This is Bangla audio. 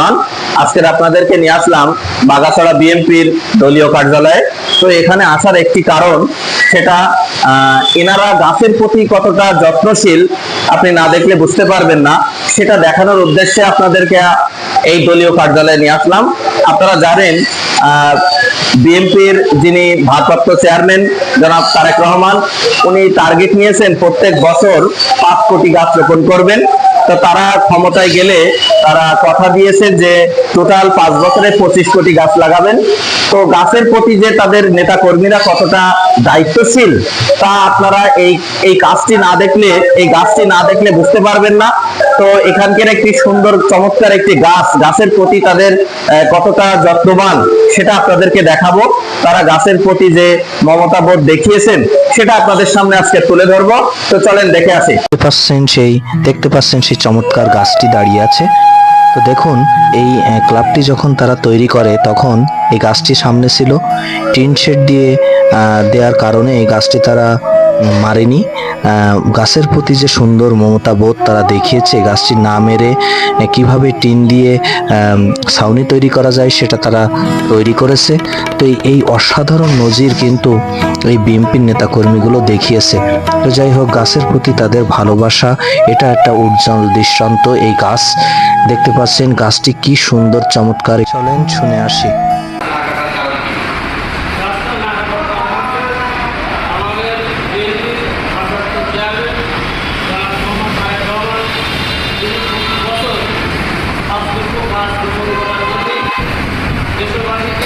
রহমান। আজকে আপনাদেরকে নিয়ে আসলাম বাগাছড়া বিএনপির দলীয় কার্যালয়ে। তো এখানে আসার একটি কারণ, সেটা এনারা গাছের প্রতি কতটা যত্নশীল আপনি না দেখলে বুঝতে পারবেন না, সেটা দেখানোর উদ্দেশ্যে আপনাদেরকে এই দলীয় কার্যালয়ে নিয়ে আসলাম। আপনারা জানেন বিএনপির যিনি ভারপ্রাপ্ত চেয়ারম্যান জনাব তারেক রহমান, উনি টার্গেট নিয়েছেন প্রত্যেক বছর 5 কোটি গাছ রোপণ করবেন। তো তারা ক্ষমতায় গেলে তারা কথা দিয়েছেন যে টোটাল 5 বছরে 25 কোটি গাছ লাগাবেন। তো গাছের প্রতি যে তাদের নেতা কর্মীরা কতটা দায়িত্বশীল, তা আপনারা এই গাছটি না দেখলে বুঝতে পারবেন না। তো এখানকার একটি সুন্দর চমৎকার একটি গাছের প্রতি তাদের কতটা যত্নবান সেটা আপনাদেরকে দেখাবো। তারা গাছের প্রতি যে মমতা বোধ দেখিয়েছেন সেটা আপনাদের সামনে আজকে তুলে ধরবো। তো চলেন দেখে আসি। দেখতে পাচ্ছেন সেই চমৎকার গাছটি দাঁড়িয়ে আছে। তো দেখুন, এই ক্লাবটি যখন তারা তৈরি করে তখন এই গাছটি সামনে ছিল, টিন শেড দিয়ে দেওয়ার কারণে এই গাছটি তারা মারেনি। গাছের প্রতি যে সুন্দর মমতা বোধ তারা দেখিয়েছে, গাছটি না মেরে কিভাবে টিন দিয়ে ছাউনি তৈরি করা যায় সেটা তারা তৈরি করেছে। তো এই অসাধারণ নজির কিন্তু এই বিএনপির নেতাকর্মীগুলো দেখিয়েছে। তো যাই হোক, গাছের প্রতি তাদের ভালোবাসা, এটা একটা উজ্জ্বল দৃষ্টান্ত। এই গাছ দেখতে পাচ্ছেন, গাছটি কি সুন্দর চমৎকার। চলেন শুনে আসি। দেশবাসী